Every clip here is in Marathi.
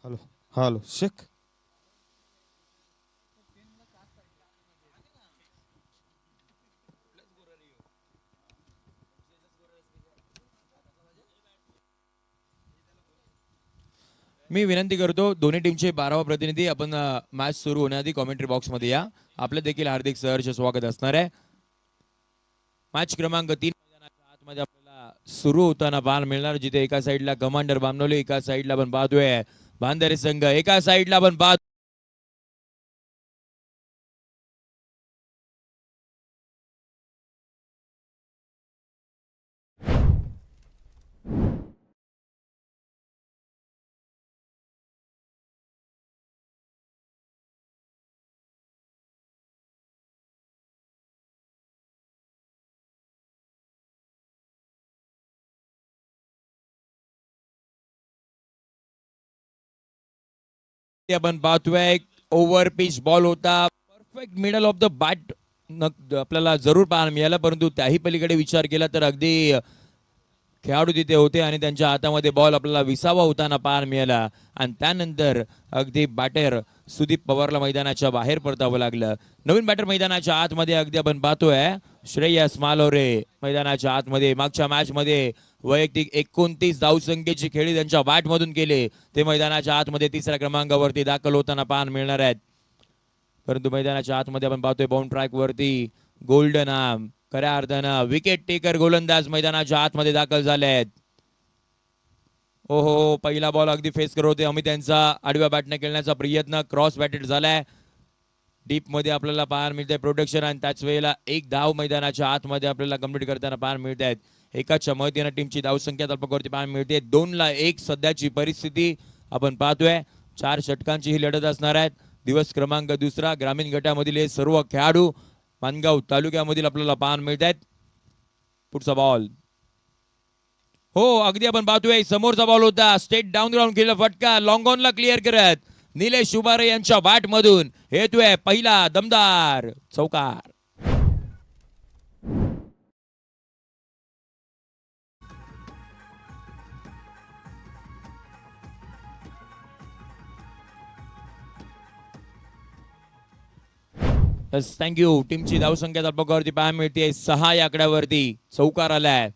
Hello hello Shaikh. मी विनंती करतो दोन्ही टीमचे 12वा प्रतिनिधी आपण मॅच सुरू होण्याआधी कॉमेंट्री बॉक्समध्ये या. आपलं देखील हार्दिक सहर्ष स्वागत असणार आहे. मॅच क्रमांक 3 मैदानाच्या आतमध्ये आपल्याला सुरू होताना पाहायला मिळणार, जिथे एका साईडला कमांडर बामनोली, एका साईडला आपण पाहतोय बांधारे संघ, एका साईडला आपण पाहतो आपण पाहतोय ओव्हर पिच बॉल होता, perfect middle of the bat आपल्याला जरूर पाहायला मिळाला, परंतु त्याही पलीकडे विचार केला तर अगदी खेळाडू तिथे होते आणि त्यांच्या हातामध्ये बॉल आपल्याला विसावा होताना पाहायला मिळाला आणि त्यानंतर अगदी बॅटर सुदीप पवारला मैदानाच्या बाहेर परतावं लागलं. नवीन बॅटर मैदानाच्या आतमध्ये अगदी आपण पाहतोय श्रेयस मालोरे मैदानाच्या आतमध्ये. मागच्या मॅच मध्ये वैयक्तिक 29 धावसंख्येची खेळी त्यांच्या बॅट मधून केले, ते मैदानाच्या आतमध्ये तिसऱ्या क्रमांकावरती दाखल होताना पाहायला मिळणार आहेत. परंतु मैदानाच्या आतमध्ये आपण पाहतोय बाउंड ट्रॅक वरती गोल्डन आर्म खऱ्या अर्थानं विकेट टेकर गोलंदाज मैदानाच्या आतमध्ये दाखल झाले आहेत. ओहो, पहिला बॉल अगदी फेस करत होते अमित यांचा आडव्या बॅटने खेळण्याचा प्रयत्न क्रॉस बॅटेड झालाय. डीप मध्ये आपल्याला पाहायला मिळतंय प्रोटेक्शन आणि त्याच वेळेला एक धाव मैदानाच्या आतमध्ये आपल्याला कंप्लीट करताना पाहायला मिळत आहेत. एकाच्या मदतीने टीमची धावसंख्या तल्पकवरती पाहायला मिळते. 2-1 सध्याची परिस्थिती आपण पाहतोय. 4 षटकांची ही लढत असणार आहेत. दिवस क्रमांक 2 ग्रामीण गटामधील हे सर्व खेळाडू मानगाव तालुक्यामधील आपल्याला पाहायला मिळत आहेत. पुढचा बॉल, हो अगदी आपण पाहतोय समोरचा बॉल होता, स्टेट डाऊन ग्राउंड केला फटका, लॉंग ऑनला क्लिअर करत निलेश उबारे यांच्या बॅट मधून येतोय पहिला दमदार चौकार. थँक्यू. टीमची धावसंख्या तल्पकावरती पाहायला मिळते 6 या आकड्यावरती चौकार आलाय.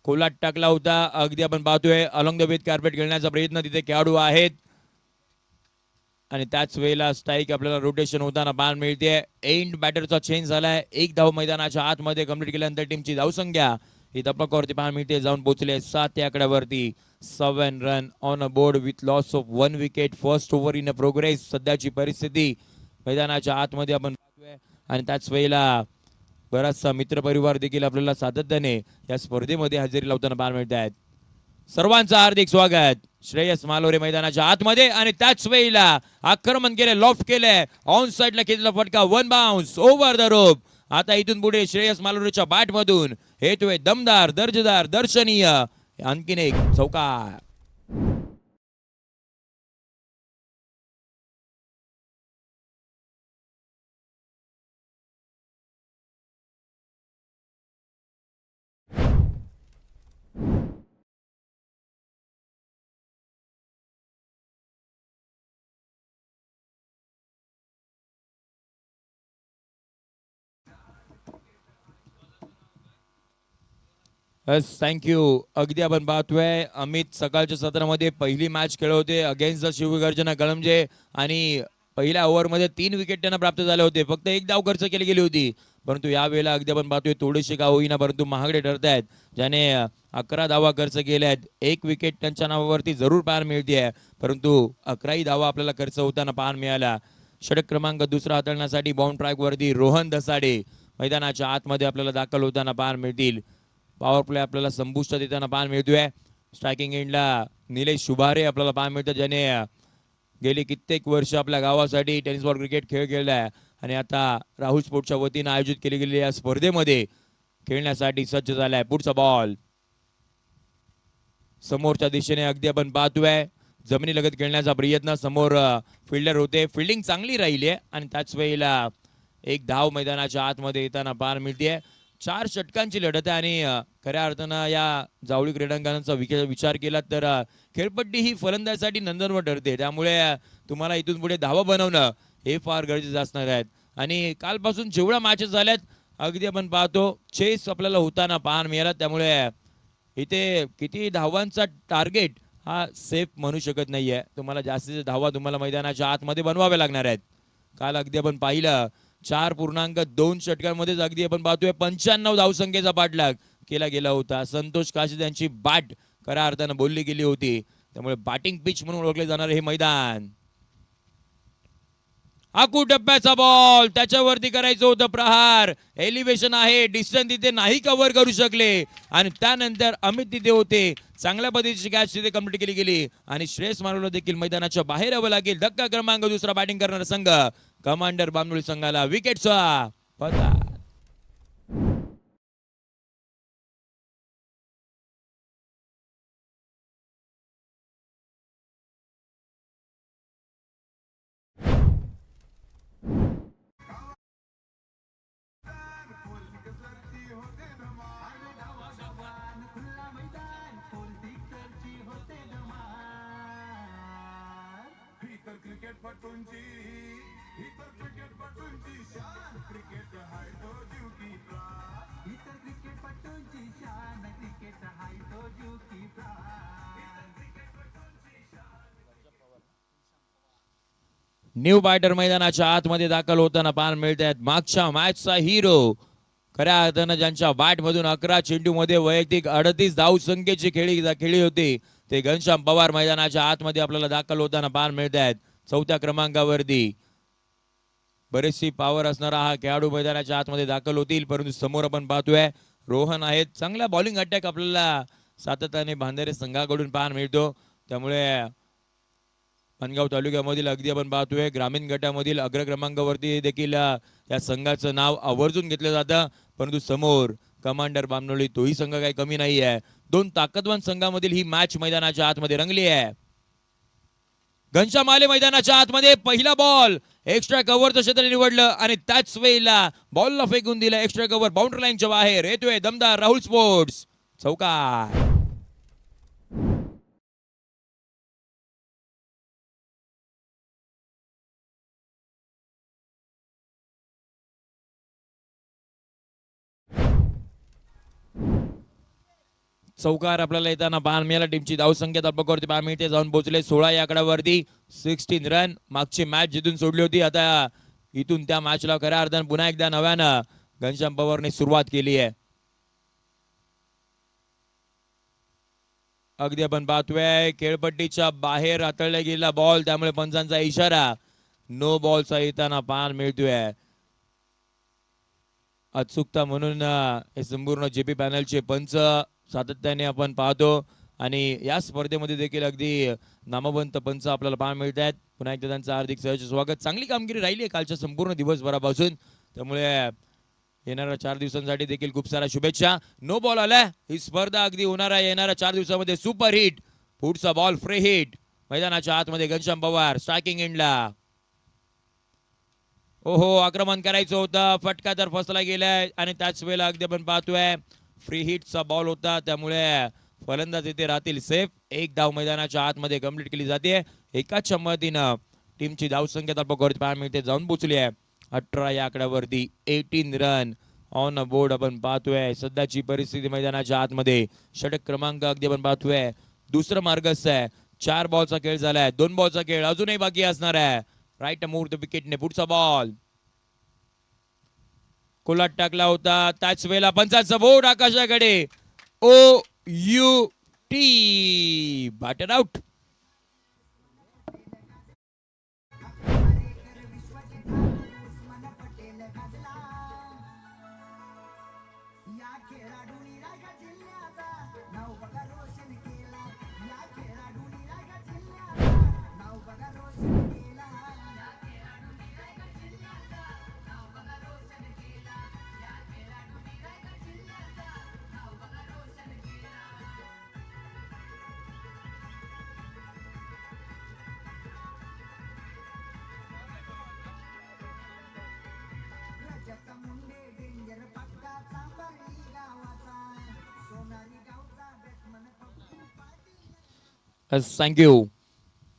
कोलाट टाकला होता, अगदी आपण पाहतोय अलॉंग द विथ कार्पेट खेळण्याचा प्रयत्न तिथे खेळाडू आहेत आणि त्याच वेळेला स्ट्राईक आपल्याला रोटेशन होताना पाहायला मिळते. एंड बॅटरचा चेंज झालाय. एक धाव मैदानाच्या आतमध्ये कंप्लीट केल्यानंतर टीमची धावसंख्या ही तल्पकावरती पाहायला मिळते जाऊन पोहोचले 7 या आकड्यावरती. 7 run on a board with loss of 1 wicket. First over in a progress सध्याची परिस्थिती मैदानाच्या आतमध्ये आपण पाहतोय आणि त्याच वेळेला बराचसा मित्रपरिवार देखील आपल्याला सातत्याने या स्पर्धेमध्ये हजेरी लावताना पाहायला मिळत आहेत. सर्वांचं हार्दिक स्वागत. श्रेयस मालोरे मैदानाच्या आतमध्ये आणि त्याच वेळेला आक्रमण केले, लॉफ्ट केले, ऑन साइडला केलेला फटका, 1 बाउन्स ओव्हर द रोप. आता इथून पुढे श्रेयस मालोरेच्या बॅट मधून येतोय दमदार दर्जेदार दर्शनीय आणखीन एक चौकार. थँक्यू. अगदी आपण पाहतोय अमित सकाळच्या सत्रामध्ये पहिली मॅच खेळले होते अगेन्स्ट द शिवगर्जना कळमजे आणि पहिल्या ओव्हरमध्ये 3 विकेट त्यांना प्राप्त झाले होते. फक्त एक धाव खर्च केली गेली होती, परंतु यावेळेला अगदी आपण पाहतोय थोडेसे का होईना परंतु महागडे ठरत आहेत, ज्याने 11 धावा खर्च केल्या आहेत. 1 विकेट त्यांच्या नावावरती जरूर पाहायला मिळते आहे, परंतु 11ही धावा आपल्याला खर्च होताना पाहायला मिळाला. षटक क्रमांक दुसरा हाताळण्यासाठी बाउंड ट्रॅक वरती रोहन दसाडे मैदानाच्या आतमध्ये आपल्याला दाखल होताना पाहायला मिळतील. पॉवर प्ले आपल्याला संपुष्टात येताना पाहायला मिळतोय. स्ट्रायकिंग एंडला निलेश शुभारे आपल्याला पाहायला मिळतात, ज्याने गेली कित्येक वर्ष आपल्या गावासाठी टेनिस बॉल क्रिकेट खेळ खेळलाय आणि आता राहुल स्पोर्ट्सच्या वतीनं आयोजित केली गेलेल्या या स्पर्धेमध्ये खेळण्यासाठी सज्ज झालाय. पुढचा बॉल समोरच्या दिशेने अगदी आपण पाहतोय जमिनीलगत खेळण्याचा प्रयत्न. समोर फिल्डर होते, फिल्डिंग चांगली राहिली आहे आणि त्याच वेळेला एक धाव मैदानाच्या आतमध्ये येताना पाहायला मिळते. 4 षटकांची लढत आहे आणि खऱ्या अर्थानं या जावळी क्रीडांगणाचा विचार केला तर खेळपट्टी ही फलंदाजासाठी नंदनवन ठरते. त्यामुळे तुम्हाला इथून पुढे धावा बनवणं हे फार गरजेचं असणार आहेत. आणि कालपासून जेवढ्या मॅचेस झाल्यात अगदी आपण पाहतो चेस आपल्याला होताना पाहायला मिळाला. त्यामुळे इथे किती धावांचा टार्गेट हा सेफ म्हणू शकत नाहीये. तुम्हाला जास्तीचे धावा तुम्हाला मैदानाच्या आतमध्ये बनवावे लागणार आहेत. काल अगदी आपण पाहिलं 4.2 षटकांमध्येच अगदी आपण पाहतोय 95 धावसंख्येचा पाठलाग केला गेला होता. संतोष काशी यांची बॅट खऱ्या अर्थानं बोलली गेली होती. त्यामुळे बॅटिंग पिच म्हणून ओळखले जाणारे हे मैदान. आकू टप्प्याचा बॉल, त्याच्यावरती करायचं होतं प्रहार. एलिव्हेशन आहे, डिस्टन्स तिथे नाही कव्हर करू शकले आणि त्यानंतर अमित तिथे होते. चांगल्या पद्धतीची कॅच तिथे कंप्लीट केली गेली आणि श्रेयस मारोला देखील मैदानाच्या बाहेर यावं लागेल. धक्का क्रमांक दुसरा बॅटिंग करणारा संघ कमांडर बामणोली संघाला विकेटचा पगार. न्यू बॅटर मैदानाच्या आतमध्ये दाखल होताना पाहायला मिळत आहेत. मागच्या मॅचचा हिरो खऱ्या अर्थानं ज्यांच्या बॅट मधून 11 चेंडू मध्ये वैयक्तिक 38 धाव संख्येची खेळी होती ते घनश्याम पवार मैदानाच्या आतमध्ये आपल्याला दाखल होताना पाहायला मिळत आहेत. 4थ्या क्रमांकावरती बरेचशी पॉवर असणारा हा खेळाडू मैदानाच्या आतमध्ये दाखल होतील. परंतु समोर आपण पाहतोय रोहन आहेत. चांगला बॉलिंग अटॅक आपल्याला सातत्याने बांधारे संघाकडून पाहायला मिळतो. त्यामुळे पानगाव तालुक्यामधील अगदी आपण पाहतोय ग्रामीण गटामधील अग्र क्रमांकावरती देखील या संघाचं नाव आवर्जून घेतलं जातं. परंतु समोर कमांडर बामनोली तोही संघ काही कमी नाही आहे. 2 ताकदवान संघामधील ही मॅच मैदानाच्या आतमध्ये रंगली आहे. घनश्याम आले मैदानाच्या आतमध्ये. पहिला बॉल एक्स्ट्रा कव्हरचं क्षेत्र निवडलं आणि त्याच वेळेला बॉलला फेकून दिलं एक्स्ट्रा कव्हर बाउंड्री लाईनच्या बाहेर. येतोय दमदार राहुल स्पोर्ट्स चौकार. चौकार आपल्याला येताना पाहायला मिळाला. टीमची धावसंख्या ताबडतोब पाहायला मिळते. जाऊन पोहोचले 16 या आकड्यावरती. 16 रन. मागची मॅच जिथून सोडली होती आता इथून त्या मॅचला खऱ्या अर्थानं पुन्हा एकदा नव्यानं घनश्याम पवारने सुरुवात केली आहे. अगदी आपण पाहतोय खेळपट्टीच्या बाहेर हाताळला गेला बॉल, त्यामुळे पंचांचा इशारा नो बॉलचा येताना पाहायला मिळतोय. अचूकता म्हणून हे संपूर्ण जेपी पॅनलचे पंच सातत्याने आपण पाहतो आणि या स्पर्धेमध्ये देखील अगदी नामवंत पंच आपल्याला पाहायला मिळत आहेत. पुन्हा एकदा त्यांचं हार्दिक सहर्ष स्वागत. चांगली कामगिरी राहिली आहे कालच्या संपूर्ण दिवसभरापासून, त्यामुळे येणाऱ्या 4 दिवसांसाठी देखील खूप साऱ्या शुभेच्छा. नो बॉल आलाय. ही स्पर्धा अगदी होणाऱ्या येणाऱ्या 4 दिवसामध्ये सुपर हिट. पुढचा बॉल फ्री हिट मैदानाच्या आतमध्ये घनश्याम पवार स्ट्रायकिंग एंडला. ओहो, आक्रमण करायचं होतं, फटका तर फसला गेलाय आणि त्याच वेळेला अगदी आपण पाहतोय फ्री हिटचा बॉल होता, त्यामुळे फलंदाज इथे राहतील सेफ. एक धाव मैदानाच्या आतमध्ये कंप्लीट केली जाते. एकाच मदतीनं टीमची धावसंख्या पाहायला मिळते, जाऊन पोहोचली आहे 18 या आकड्यावरती. 18 रन ऑन बोर्ड आपण पाहतोय. सध्याची परिस्थिती मैदानाच्या आतमध्ये षटक क्रमांक अगदी आपण पाहतोय दुसरं मार्गस्थ आहे. 4 बॉलचा खेळ झालाय, 2 बॉलचा खेळ अजूनही बाकी असणार आहे. राईट मूव्ह द विकेटने. पुढचा बॉल कोलाट टाकला होता, त्याच वेळेला पंचांचा बोर्ड आकाशाकडे. O U T batter out. Thank you.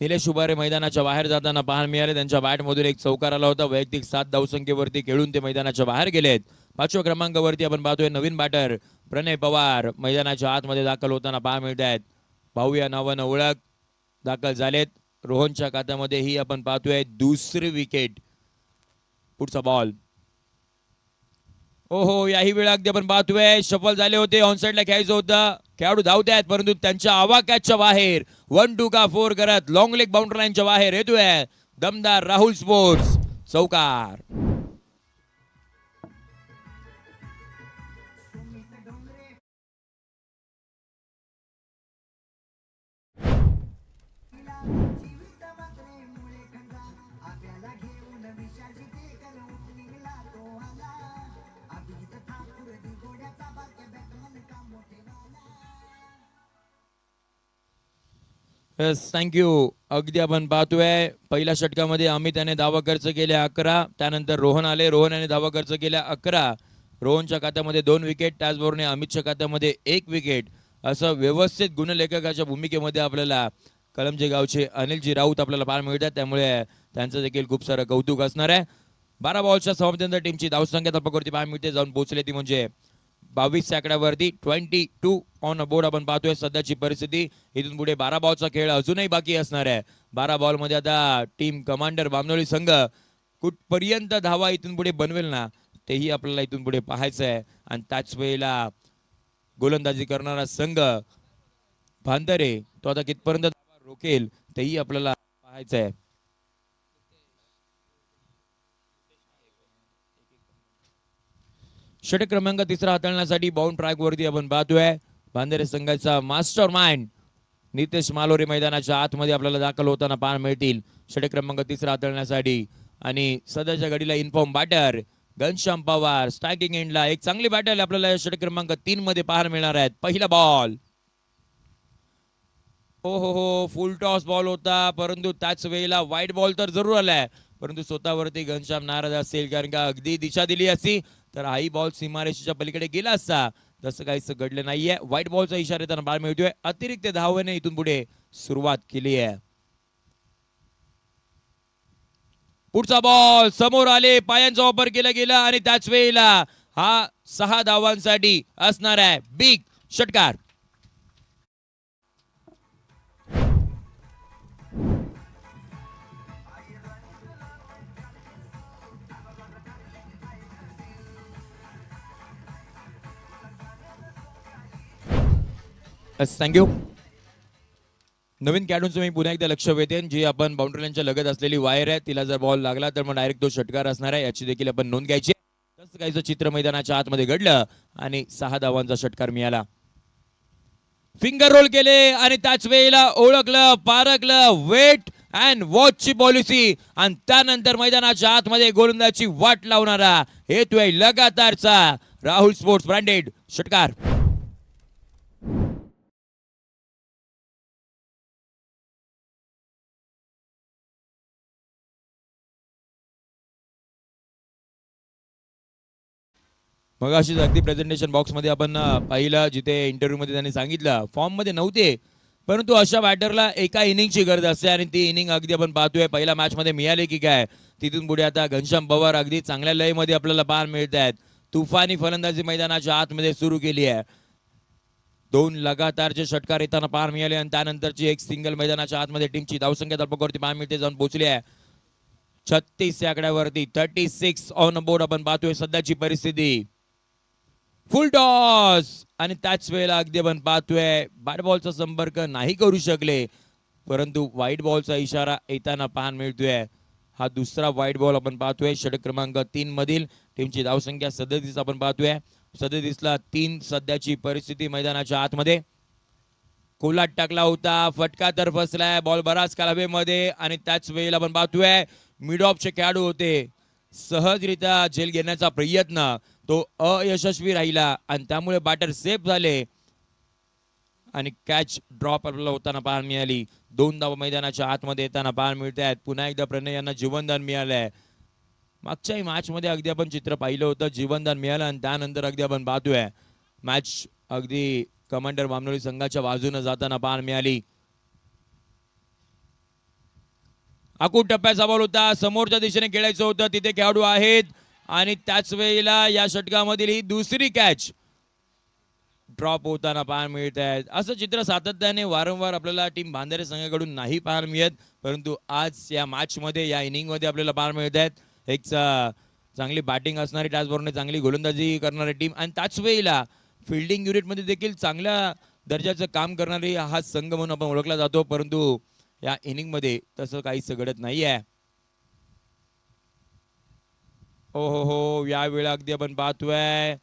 Nilesh Ubare मैदानाच्या बाहेर जाताना पाहायला मिळाले. त्यांच्या बॅटमधून एक चौकार आला होता. वैयक्तिक 7 धावसंख्येवरती खेळून ते मैदानाच्या बाहेर गेलेत. 5व्या क्रमांकावरती आपण पाहतोय नवीन बॅटर प्रणय पवार मैदानाच्या आतमध्ये दाखल होताना पाहायला मिळत आहेत. भाऊ या नावानं ओळख दाखल झालेत. रोहनच्या खात्यामध्ये ही आपण पाहतोय दुसरी विकेट. पुढचा बॉल. ओहो, याही वेळा अगदी आपण पाहतोय शफल झाले होते. ऑनसाइडला खेळायचं होतं. खेळाडू धावत आहेत परंतु त्यांच्या आवाक्याच्या बाहेर 1-2 का 4 करत लॉंग लेग बाउंड्री लाईनच्या बाहेर येतोय दमदार राहुल स्पोर्ट्स चौकार. थँक्यू. अगदी आपण पाहतोय पहिल्या षटकामध्ये अमित याने धावा खर्च केल्या 11. त्यानंतर रोहन आले. रोहन याने धावा खर्च केल्या 11. रोहनच्या खात्यामध्ये 2 विकेट. त्याचबरोबर अमितच्या खात्यामध्ये 1 विकेट. असं व्यवस्थित गुणलेखकाच्या भूमिकेमध्ये आपल्याला कळमजे गावचे अनिलजी राऊत आपल्याला पाहायला मिळतात. त्यामुळे त्यांचं देखील खूप सारं कौतुक असणार आहे. 12 बॉलच्या समाप्तीनंतर टीमची धावसंख्या तळपकडती पाहायला मिळते. जाऊन पोहोचले ती म्हणजे 22 आकड्यावरती 22 ऑन बोर्ड आपण पाहतोय सध्याची परिस्थिती. इथून पुढे 12 बॉलचा खेळ अजूनही बाकी असणार आहे. 12 बॉल मध्ये आता टीम कमांडर बामनोली संघ कुठपर्यंत धावा इथून पुढे बनवेल ना तेही आपल्याला इथून पुढे पाहायचं आहे. आणि त्याच वेळेला गोलंदाजी करणारा संघ भांदरे तो आता कितपर्यंत धावा रोखेल तेही आपल्याला पाहायचं आहे. षटक क्रमांक 3 हाताळण्यासाठी बाउंड ट्रॅक वरती आपण पाहतोय भांदेरे संघाचा मास्टर माइंड नितेश मालोरे मैदानाच्या आतमध्ये आपल्याला दाखल होताना पाहायला मिळतील. षटक क्रमांक 3 हाताळण्यासाठी आणि सध्याच्या घडीला in form batter Ghanshyam Pawar striking एंडला एक चांगली बॅटर आपल्याला षटक क्रमांक 3 मध्ये पाहायला मिळणार आहेत. पहिला बॉल. हो फुल टॉस बॉल होता परंतु त्याच वेळेला वाईट बॉल तर जरूर आलाय परंतु स्वतःवरती घनश्याम नाराज असेल कारण का अगदी दिशा दिली असती तर हाही बॉल सीमारेषेच्या पलीकडे गेला असता. तसं काहीच घडलं नाहीये. व्हाईट बॉलचा इशारा त्यांना पाहायला मिळतोय. अतिरिक्त धावेने इथून पुढे सुरुवात केली आहे. पुढचा बॉल समोर आले पायांचा वापर केला गेला आणि त्याच वेळेला हा 6 धावांसाठी असणार आहे बिग षटकार. थँक्यू. नवीन खेळाडूंचं मी पुन्हा एकदा लक्ष वेधेन जी आपण बाउंड्री लाईनच्या लगत असलेली वायर आहे तिला जर बॉल लागला तर मग डायरेक्ट तो षटकार असणार आहे याची देखील आपण नोंद घ्यायची. तसं काहीच चित्र मैदानाच्या आतमध्ये घडलं आणि 6 धावांचा षटकार मिळाला. फिंगर रोल केले आणि त्याच वेळेला ओळखलं पारखलं वेट अँड वॉच ची पॉलिसी आणि त्यानंतर मैदानाच्या आतमध्ये गोलंदाजी वाट लावणारा येतोय लगातारचा राहुल स्पोर्ट्स ब्रँडेड षटकार. मग अशीच अगदी प्रेझेंटेशन बॉक्स मध्ये आपण पाहिलं जिथे इंटरव्ह्यू मध्ये त्यांनी सांगितलं फॉर्म मध्ये नव्हते परंतु अशा बॅटरला एका इनिंगची गरज असते आणि ती इनिंग अगदी आपण पाहतोय पहिल्या मॅच मध्ये मिळाली की काय. तिथून पुढे आता घनश्याम पवार अगदी चांगल्या लय मध्ये आपल्याला पाहायला मिळत आहेत. तुफानी फलंदाजी मैदानाच्या आतमध्ये सुरू केली आहे. 2 लगातारचे षटकार येताना पाहायला मिळाले आणि त्यानंतरची एक सिंगल मैदानाच्या आतमध्ये टीमची धावसंख्या तळपकडती पाहायला मिळते जाऊन पोहोचली आहे 36 आकड्यावरती 36 ऑन बोर्ड आपण पाहतोय सध्याची परिस्थिती. फुल टॉस आणि त्याच वेळेला अगदी आपण पाहतोय बॅट बॉलचा संपर्क नाही करू शकले परंतु व्हाईट बॉलचा इशारा येताना पाहायला मिळतोय. हा दुसरा व्हाईट बॉल आपण पाहतोय षटक क्रमांक 3 मधील टीमची धावसंख्या 37 आपण पाहतोय. 37 ला 3 सध्याची परिस्थिती मैदानाच्या आतमध्ये. कोलाट टाकला होता, फटका तर फसलाय, बॉल बराच काळ हवेमध्ये आणि त्याच वेळेला आपण पाहतोय मिड ऑफचे खेळाडू होते, सहजरित्या झेल घेण्याचा प्रयत्न तो अयशस्वी राहिला आणि त्यामुळे बॅटर सेफ झाले आणि कॅच ड्रॉप आपल्याला होताना पाहायला मिळाली. 2 धावा मैदानाच्या आतमध्ये येताना पाहायला मिळत आहेत. पुन्हा एकदा प्रणय यांना जीवनदान मिळालंय. मागच्याही मॅच मध्ये अगदी आपण चित्र पाहिलं होतं, जीवनदान मिळालं आणि त्यानंतर अगदी आपण पाहतोय मॅच अगदी कमांडर बामनोली संघाच्या बाजूने जाताना पाहायला मिळाली. आकूट टप्प्याचा बॉल होता, समोरच्या दिशेने खेळायचं होतं, तिथे खेळाडू आहेत आणि त्याच वेळेला या षटकामधील ही दुसरी कॅच ड्रॉप होताना पाहायला मिळत आहेत. असं चित्र सातत्याने वारंवार आपल्याला टीम बांधारे संघाकडून नाही पाहायला मिळत, परंतु आज या मॅच मध्ये या इनिंग मध्ये आपल्याला पाहायला मिळत आहेत. एक चांगली बॅटिंग असणारी, त्याचबरोबर चांगली गोलंदाजी करणारी टीम आणि त्याच वेळेला फिल्डिंग युनिट मध्ये देखील चांगल्या दर्जाचं काम करणारी हा संघ म्हणून आपण ओळखला जातो, परंतु या इनिंग मध्ये तसं काहीच घडत नाहीये. हो यावेळेला अगदी आपण पाहतोय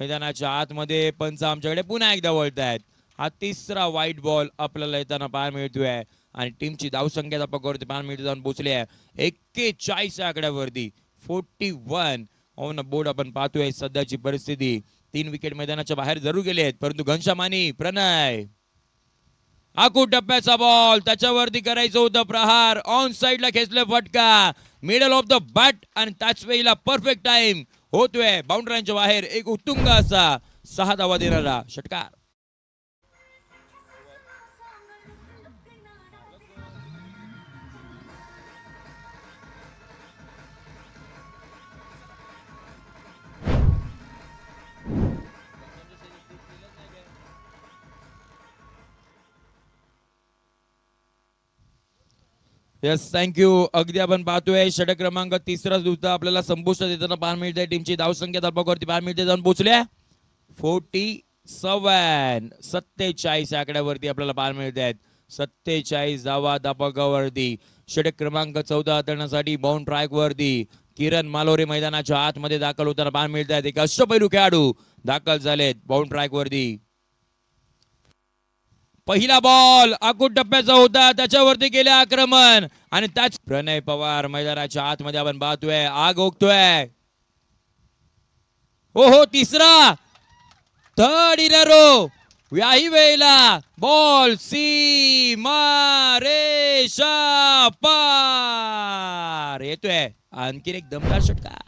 मैदानाच्या आतमध्ये पंच आमच्याकडे पुन्हा एकदा वळत आहेत. हा तिसरा व्हाईट बॉल आपल्याला येताना पाहायला मिळतोय आणि टीमची धावसंख्या पकडते पाहायला मिळते जाऊन पोहोचली आहे 41 आकड्यावरती. 41 ऑन बोर्ड आपण पाहतोय. सध्याची परिस्थिती 3 विकेट मैदानाच्या बाहेर जरूर गेले आहेत, परंतु घनश्याम आणि प्रणय आकूट टप्प्याचा बॉल, त्याच्यावरती करायचं होतं प्रहार, ऑन साइडला खेचलं फटका, मिडल ऑफ द बॅट आणि त्याच वेळेला परफेक्ट टाइम होतोय बाउंड्रीच्या बाहेर. एक उत्तुंग असा 6 धावा देणारा षटकार. Yes, thank you. अगदी आपण पाहतोय षटक क्रमांक तिसरा सुद्धा आपल्याला संपुष्टात येताना पाहायला मिळते. टीमची धावसंख्या धावपकावरती पाहायला मिळते जाऊन पोहोचल्या 47 आकड्यावरती आपल्याला पाहायला मिळत आहेत. 47 धावा धावपकावरती. षटक क्रमांक 14 हाताळण्यासाठी बाउंड ट्रॅक वरती किरण मालोरे मैदानाच्या आतमध्ये दाखल होताना पाहायला मिळत आहेत. एक अष्टपैलू खेळाडू दाखल झालेत बाउंड ट्रॅक वरती. पहिला बॉल आकूट टप्प्याचा होता, त्याच्यावरती गेले आक्रमण आणि त्याच प्रणय पवार मैदानाच्या आतमध्ये आपण पाहतोय आग ओकतोय. हो तिसरा, थर्ड इन अ रो. याही वेळेला बॉल सीमा रेषा पार येतोय. आणखीन एक दमदार षटकार.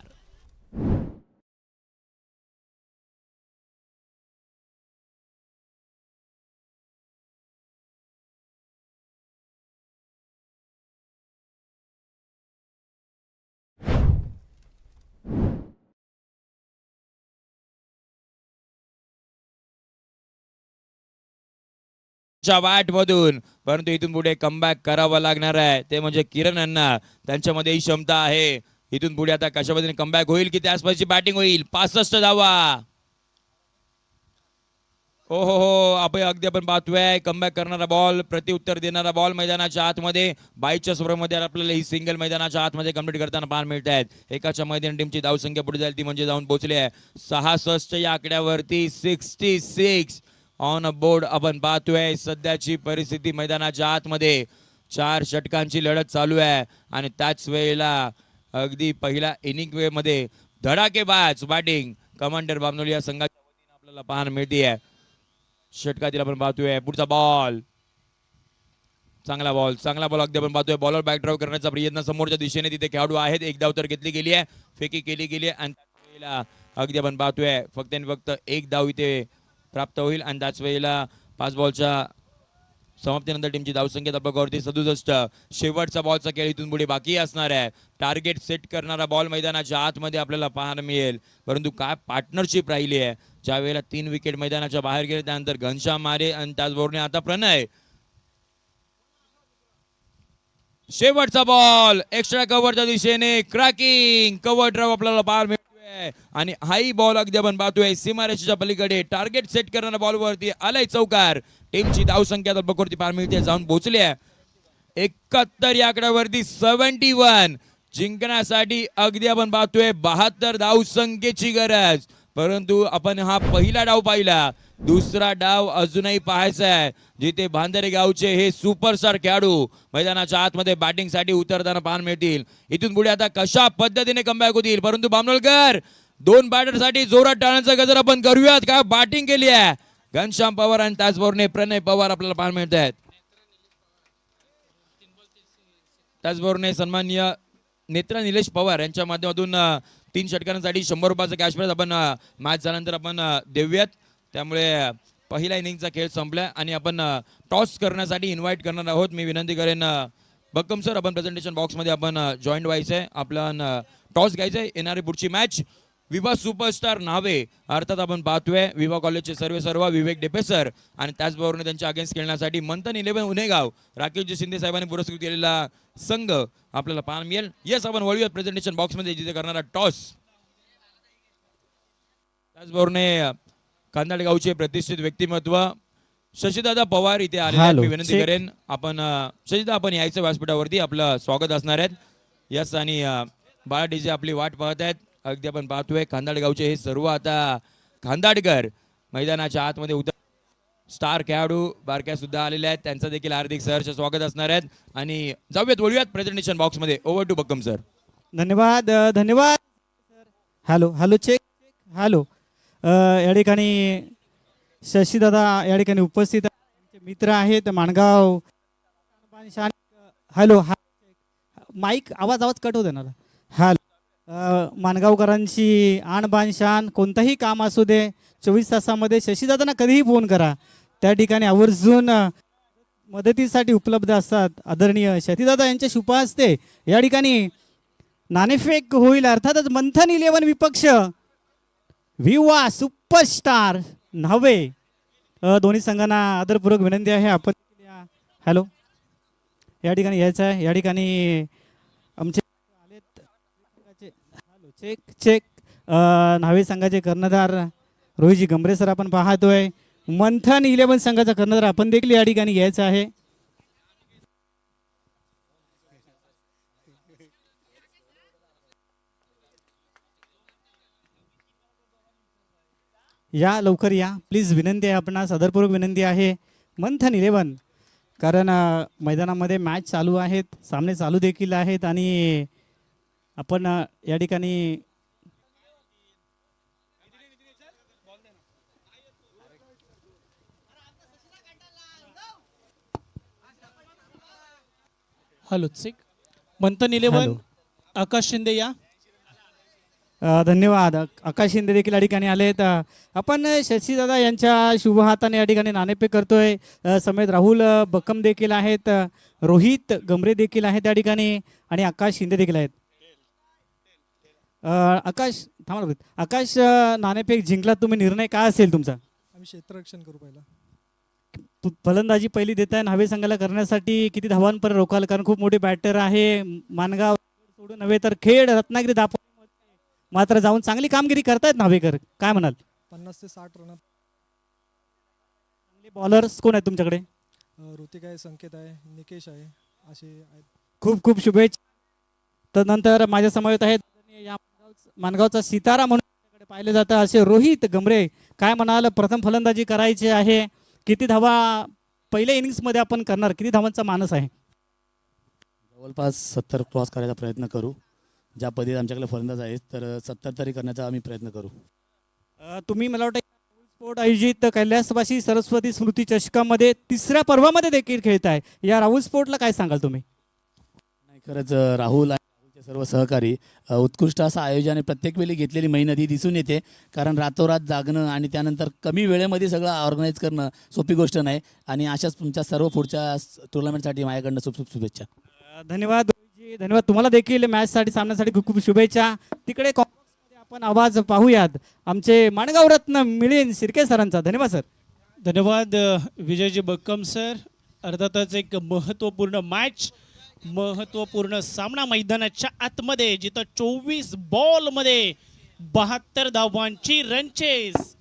बॅट मधून, परंतु इथून पुढे कमबॅक करावं लागणार आहे. ते म्हणजे किरण यांना, त्यांच्यामध्ये ही क्षमता आहे. इथून पुढे आता कशा पद्धतीने कमबॅक होईल की त्यासपासची बॅटिंग होईल. 65 धावा. हो आपण अगदी आपण पाहतोय कमबॅक करणारा बॉल, प्रत्युत्तर देणारा बॉल मैदानाच्या आतमध्ये. 22च्या स्कोरमध्ये आपल्याला ही सिंगल मैदानाच्या आतमध्ये कंप्लीट करताना पाहायला मिळत आहेत. एकाच्या मैदान टीमची धावसंख्या पुढे जाईल ती म्हणजे जाऊन पोहोचली आहे 66 या आकड्यावरती. 66 ऑन अ बोर्ड आपण पाहतोय. सध्याची परिस्थिती मैदानाच्या आतमध्ये 4 षटकांची लढत चालू आहे आणि त्याच वेळेला अगदी पहिल्या इनिंग मध्ये धडाकेबाज बॅटिंग कमांडर बामनोली या संघाच्या वतीने आपल्याला पाहायला मिळते. षटकातील आपण पाहतोय पुढचा बॉल, चांगला बॉल अगदी आपण पाहतोय. बॉलर बॅक ड्राईव्ह करण्याचा प्रयत्न समोरच्या दिशेने, तिथे खेळाडू आहेत. एक धाव तर घेतली गेली आहे, फेकी केली गेली आहे आणि त्याच वेळेला अगदी आपण पाहतोय फक्त आणि फक्त एक धाव इथे प्राप्त होईल आणि त्याच वेळेला 5 बॉलच्या समाप्तीनंतर टीमची धावसंख्या धावपकावरती 67. शेवटचा बॉलचा खेळ इथून पुढे बाकी असणार आहे. टार्गेट सेट करणारा बॉल मैदानाच्या आतमध्ये आपल्याला पाहायला मिळेल, परंतु काय पार्टनरशिप राहिली आहे. ज्या वेळेला 3 विकेट मैदानाच्या बाहेर गेले त्यानंतर घनश्याम मारे आणि त्याचबरोबर आता प्रणय. शेवटचा बॉल एक्स्ट्रा कव्हरच्या दिशेने क्रॅकिंग कव्हर ड्राईव्ह आपल्याला पाहायला मिळतोय आणि हाई बॉल अगदी आपण पाहतोय सीमारेषेच्या पलीकडे टार्गेट सेट करणाऱ्या बॉलवरती आलाय चौकार. टीमची धावसंख्या धावपकावरती पाहायला मिळते जाऊन पोहोचली आहे 71 या आकड्यावरती. 71 जिंकण्यासाठी अगदी आपण पाहतोय 72 धावसंख्येची गरज, परंतु आपण हा पहिला डाव पाहिला, दुसरा डाव अजूनही पाहायचा आहे, जिथे भांदरे गावचे हे सुपरस्टार खेळाडू मैदानाच्या आतमध्ये बॅटिंगसाठी उतरताना पाहायला मिळतील. इथून पुढे आता कशा पद्धतीने कमबॅक होतील, परंतु बामनोलकर दोन बॅटरसाठी जोरात टाळण्याचा गजर आपण करूयात. काय बॅटिंग केली आहे घनश्याम पवार आणि त्याचबरोबर प्रणय पवार आपल्याला पाहायला मिळत आहेत. त्याचबरोबर सन्माननीय नेत्र निलेश पवार यांच्या माध्यमातून 3 षटकांसाठी 100 रुपयाचा कॅश प्राइज आपण मॅच झाल्यानंतर आपण देऊयात. त्यामुळे पहिला इनिंगचा खेळ संपलाय आणि आपण टॉस करण्यासाठी इन्व्हाइट करणार आहोत. मी विनंती करेन बक्कम सर, आपण प्रेझेंटेशन बॉक्समध्ये आपण जॉईंट व्हायचं आहे, आपला टॉस घ्यायचं आहे. येणारी पुढची मॅच विभा सुपरस्टार नावे अर्थात आपण पाहतोय विभा कॉलेजचे सर्व विवेक डेपे सर आणि त्याचबरोबर त्यांच्या अगेन्स्ट खेळण्यासाठी मंथन 11 उन्हेगाव राकेशजी शिंदे साहेबांनी पुरस्कृत केलेला संघ आपल्याला पाहायला मिळेल. येस, आपण वळूयात प्रेझेंटेशन बॉक्समध्ये जिथे करणारा टॉस. त्याचबरोबर कांदाड गावचे प्रतिष्ठित व्यक्तिमत्व शशीदादा पवार इथे आले आहेत. मी विनंती करेन आपण शशीदा आपण यायचं व्यासपीठावरती, आपलं स्वागत असणार आहेत. यस, आणि बाळा डीजे आपली वाट पाहत आहेत. अगदी आपण पाहतोय खांदाड गावचे हे सर्व आता खांदाडकर मैदानाच्या आतमध्ये उतर स्टार खेळाडू बारक्या सुद्धा आलेले आहेत, त्यांचं देखील हार्दिक सहर्ष स्वागत असणार आहेत. आणि जाऊयात वळूयात प्रेझेंटेशन बॉक्स मध्ये. Over to Bakkam sir. धन्यवाद धन्यवाद. Hello hello check hello. या ठिकाणी शशीदादा या ठिकाणी उपस्थित मित्र आहेत माणगाव. हॅलो माईक आवाज कट होते ना. हॅलो माणगावकरांची आणबाण शान, कोणतंही काम असू दे 24 तासामध्ये शशीदादांना कधीही फोन करा, त्या ठिकाणी आवर्जून मदतीसाठी उपलब्ध असतात. आदरणीय शशीदादा यांच्या शुभ हस्ते या ठिकाणी नाणेफेक होईल. अर्थातच मंथन 11 विपक्ष विवा सुपरस्टार न्हावे दोन्ही संघांना आदरपूर्वक विनंती आहे आपण हॅलो या ठिकाणी यायचं आहे. या ठिकाणी आमचे आलेत हॅलो चेक चेक न्हावे संघाचे कर्णधार रोहितजी गंभरे सर आपण पाहतोय. मंथन 11 संघाचा कर्णधार आपण देखील या ठिकाणी यायचं आहे. या लवकर या प्लीज, विनंती आहे आपणास, आदरपूर्वक विनंती आहे. मंथन 11 कारण मैदानामध्ये मॅच चालू आहेत, सामने चालू देखील आहेत आणि आपण या ठिकाणी हॅलो चेक मंथन 11 आकाश शिंदे या. धन्यवाद. आकाश शिंदे देखील या ठिकाणी आलेत. आपण शशीदादा यांच्या शुभ हाताने या ठिकाणी नाणेफेक करतोय. समेत राहुल बक्कम देखील आहेत, रोहित गंभरे देखील आहेत त्या ठिकाणी आणि आकाश शिंदे देखील आहेत. आकाश थांबा, आकाश नाणेफेक जिंकला तुम्ही, निर्णय काय असेल तुमचा? आम्ही क्षेत्ररक्षण करू पहिला. फलंदाजी पहिली देताय न्हावे संघाला करण्यासाठी किती धावांपर्यंत रोखाल? कारण खूप मोठे बॅटर आहे. मानगाव सोडून नव्हे तर खेड रत्नागिरी दापोली मात्र जाऊन चांगली कामगिरी करतायत न्हावेकर, काय म्हणाल? 50 ते 60 रन. चांगले बॉलर्स कोण आहेत तुमच्याकडे? ऋतिक आहे, संकेत आहे, निकेश आहे, असे आहेत. खूप खूप शुभेच्छा. तदनंतर माझ्या समवेत आहेत या मानगावचा सितारा म्हणून पाहिले जातं असे रोहित गंभरे, काय म्हणाल? प्रथम फलंदाजी करायची आहे, किती धावा पहिल्या इनिंग्समध्ये आपण करणार, किती धावांचा मानस आहे? जवळपास 70 क्रॉस करायचा प्रयत्न करू. ज्या पद्धतीत आमच्याकडे फलंदाज आहेत तर 70 तरी करण्याचा आम्ही प्रयत्न करू. तुम्ही मला वाटतं स्पोर्ट आयोजित कैलासवासी सरस्वती स्मृती चषकामध्ये 3ऱ्या पर्वामध्ये देखील खेळताय, या राहुल स्पोर्टला काय सांगाल तुम्ही? नाही, खरंच राहुल आणि राहुलचे सर्व सहकारी उत्कृष्ट असं आयोजन आहे. प्रत्येक वेळी घेतलेली मेहनत ही दिसून येते, कारण रातोरात जागणं आणि त्यानंतर कमी वेळेमध्ये सगळं ऑर्गनाईज करणं सोपी गोष्ट नाही. आणि अशाच तुमच्या सर्व पुढच्या टुर्नामेंटसाठी माझ्याकडनं खूप खूप शुभेच्छा. धन्यवाद धन्यवाद. तुम्हाला देखील मॅचसाठी सामन्यासाठी खूप खूप शुभेच्छा. तिकडे कॉमेंट्समध्ये आपण आवाज पाहूयात आमचे माणगाव रत्न मिलिंद शिर्के सरांचा. धन्यवाद सर. धन्यवाद विजयजी बक्कम सर. अर्थातच एक महत्त्वपूर्ण मॅच, महत्त्वपूर्ण सामना मैदानाच्या आतमध्ये, जिथं 24 बॉलमध्ये 72 धावांची रनचेस.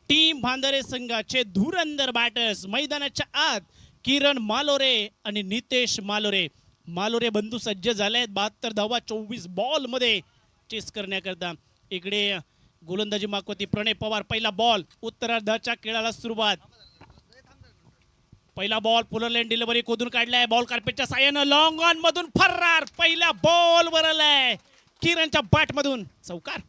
टीम भांदरे संघाचे धुरंधर बॅटर्स मैदानाच्या आत किरण मालोरे आणि नितेश मालोरे. मालोरे बंधू सज्ज झाले आहेत 72 धावा 24 बॉलमध्ये चेस करण्याकरता. इकडे गोलंदाजी मागवती प्रणय पवार. पहिला बॉल, उत्तरार्धाच्या खेळाला सुरुवात. पहिला बॉल, पुलर लेन डिलिव्हरी खोदून काढलाय. बॉल कार्पेटच्या साह्यानं लॉंग ऑन मधून फर्रार. पहिल्या बॉल वर आलाय किरणच्या बॅट मधून चौकार.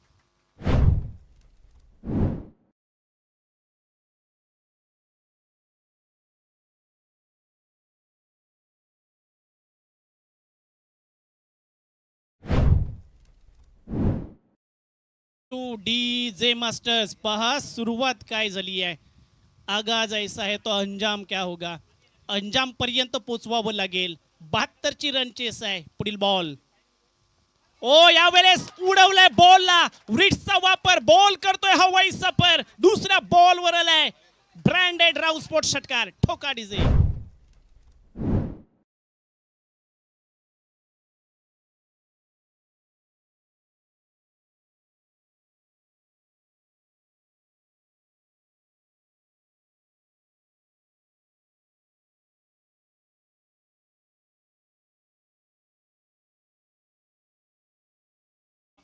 डीजे मास्टर्स पहा सुरुवात काय झाली आहे. आगाज ऐसा है तो अंजाम क्या होगा. अंजाम पर्यंत पोचवावं लागेल. 72 ची रन चेस आहे. पुढील बॉल. ओ यावेळेस उडवलाय बॉलला. रिट्सचा वापर. बॉल करतोय हवाई सफर. दुसऱ्या बॉल वर आलाय ब्रँडेड राऊ स्पोर्ट षटकार. ठोका डीजे.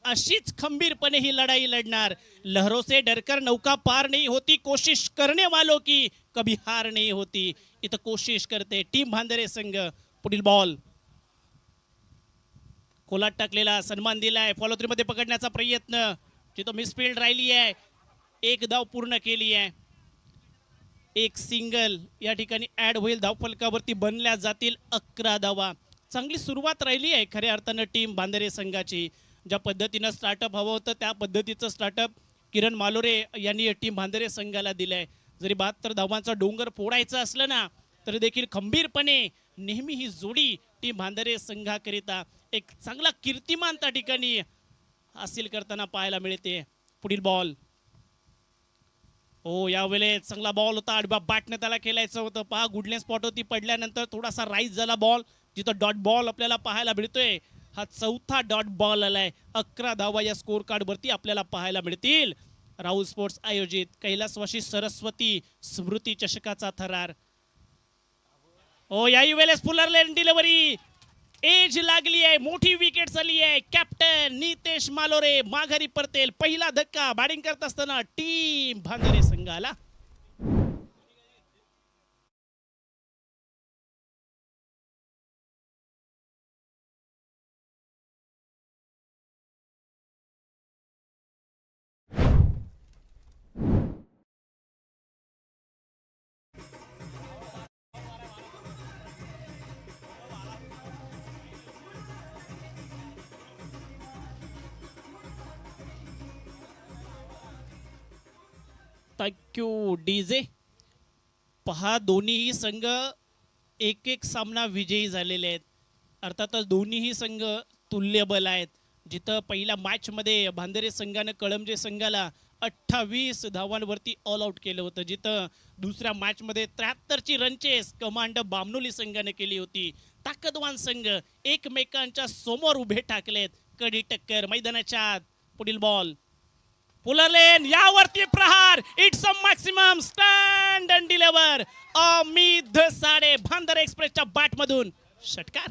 अशीच खंबीरपणे ही लढाई लढणार. लहरों से डरकर नौका पार नहीं होती, कोशिश करने वालों की कभी हार नहीं होती. इथं कोशिश करते टीम भांदरे संघ. पुढील बॉल. कोलाट टाकलेला, सन्मान दिलाय. फॉलो थ्री मध्ये पकडण्याचा प्रयत्न. जिथं मिसफिल्ड राहिली आहे. एक धाव पूर्ण केली आहे. एक सिंगल या ठिकाणी ऍड होईल. धावफलकावरती बनल्या जातील 11 धावा. चांगली सुरुवात राहिली आहे खऱ्या अर्थानं टीम भांदरे संघाची. ज्या पद्धतीनं स्टार्टअप हवं होतं त्या पद्धतीचं स्टार्टअप किरण मालोरे यांनी टीम भांदरे संघाला दिलंय. जरी 72 धावांचा डोंगर फोडायचा असलं ना तरी देखील खंबीरपणे नेहमी ही जोडी टीम भांदरे संघाकरिता एक चांगला कीर्तिमान त्या ठिकाणी हासिल करताना पाहायला मिळते. पुढील बॉल. हो यावेळेस चांगला बॉल होता. आडव्या बॅटने त्याला खेळायचं होतं. पहा गुडलेन स्पॉट होती. पडल्यानंतर थोडासा राईज झाला बॉल. जिथं डॉट बॉल आपल्याला पाहायला मिळतोय. हा चौथा डॉट बॉल आलाय. 11 धावा या स्कोर कार्ड वरती आपल्याला पाहायला मिळतील. राहुल स्पोर्ट्स आयोजित कैलासवासी सरस्वती स्मृती चषकाचा थरार. ओ याही वेळेस फुलर लेन डिलिव्हरी. एज लागली आहे. मोठी विकेट झाली आहे. कॅप्टन नितेश मालोरे माघारी परतेल. पहिला धक्का बॅटिंग करत असताना टीम भांदरे संघाला. Thank you DJ. पहा दोन्हीही संघ एक एक सामना विजयी झालेले आहेत. अर्थातच दोन्हीही संघ तुल्यबल आहेत. जिथं पहिल्या मॅचमध्ये भांदरे संघानं कळमजे संघाला 28 धावांवरती ऑल आउट केलं होतं. जिथं दुसऱ्या मॅचमध्ये 73 ची रनचेस कमांड बामनोली संघाने केली होती. ताकदवान संघ एकमेकांच्या समोर उभे टाकलेत. कडी टक्कर मैदानाच्या आत. पुढील बॉल. पुलर लेन यावरती प्रहार. It's a maximum stand and deliver. Amit Dhasade Bhandar एक्सप्रेसच्या बॅट मधून षटकार.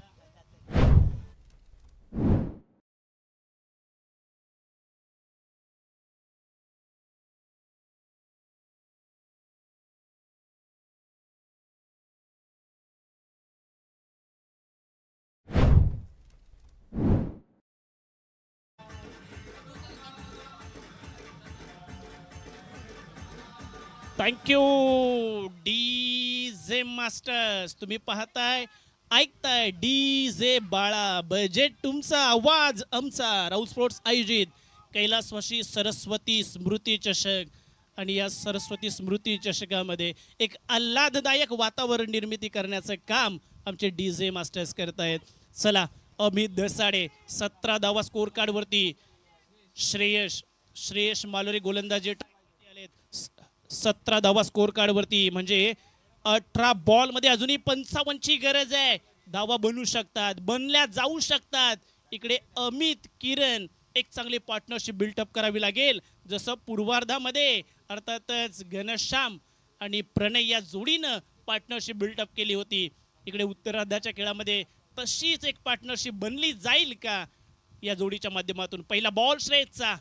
Thank you DJ masters. तुम्ही पाहताय ऐकताय डीजे बाळा. बजेट तुमचा आवाज आमचा. राहुल स्पोर्ट्स आयोजित कैलासवासी सरस्वती स्मृती चषक. आणि या सरस्वती स्मृती चषकामध्ये एक आल्हाददायक वातावरण निर्मिती करण्याचं काम आमचे डीजे मास्टर्स करतायत. चला अमित धसाडे 17 धावा स्कोर कार्ड वरती. श्रेयश मालोरे गोलंदाजी 17 धावा स्कोर कार्ड वरती. म्हणजे 18 बॉल मध्ये अजूनही 55 ची गरज आहे. धावा बनू शकतात, बनल्या जाऊ शकतात. इकडे अमित किरण एक चांगली पार्टनरशिप बिल्टअप करावी लागेल. जसं पूर्वार्धामध्ये अर्थातच घनश्याम आणि प्रणय या जोडीनं पार्टनरशिप बिल्टअप केली होती. इकडे उत्तरार्धाच्या खेळामध्ये तशीच एक पार्टनरशिप बनली जाईल का या जोडीच्या माध्यमातून. पहिला बॉल श्रेयसचा.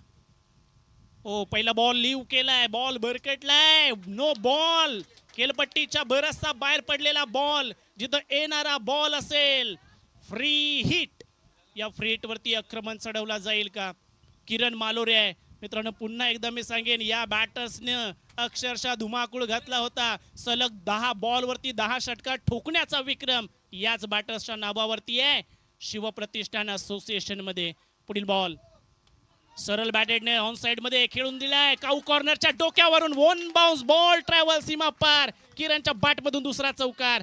पहिला बॉल लीव केलाय, बॉल भरकटलाय, नो बॉल. खेळपट्टीच्या बराचसा बाहेर पडलेला बॉल, जिथं येणारा बॉल असेल फ्री हिट. या फ्री हिट वरती आक्रमण चढवला जाईल का? किरण मालोरे आहे मित्रांनो. पुन्हा एकदा मी सांगेन, या बॅटर्सनं अक्षरशः धुमाकूळ घातला होता. सलग 10 बॉल वरती 10 षटकार ठोकण्याचा विक्रम याच बॅटर्सच्या नावावरती आहे शिवप्रतिष्ठान असोसिएशन मध्ये. पुढील बॉल सरळ बॅटेडने ऑन साइड मध्ये खेळून दिलाय. काऊ कॉर्नरच्या डोक्यावरून वन बाउन्स बॉल, ट्रॅव्हल सीमा पार. किरणच्या बॅट मधून दुसरा चौकार.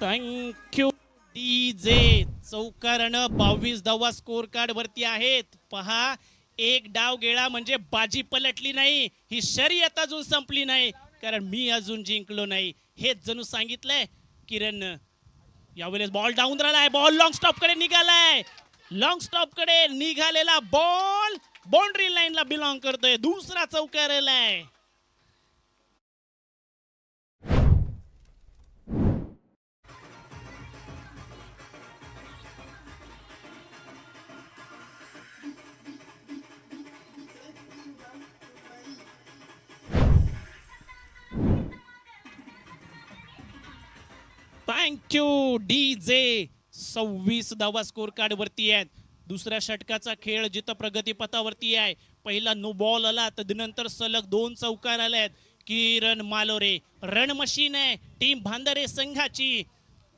Thank you DJ. चौकारानं 22 धावा स्कोर कार्ड वरती आहेत. पहा, एक डाव गेला म्हणजे बाजी पलटली नाही. ही शर्यत अजून संपली नाही, कारण मी अजून जिंकलो नाही, हेच जणू सांगितलंय किरण. यावेळेस बॉल डाऊन राहिलाय, बॉल लॉंग स्टॉप कडे निघालाय. लॉंग स्टॉप कडे निघालेला बॉल बाउंड्री लाईनला बिलॉंग करतोय. दुसरा चौकार आलाय. Thank you DJ. 26 धावा स्कोर कार्ड वरती आहेत. दुसऱ्या षटकाचा खेळ जिथं प्रगतीपथावरती आहे. पहिला नो बॉल आला, तदनंतर सलग 2 चौकार आले आहेत. किरण मालोरे रन मशीन आहे टीम भांडारे संघाची.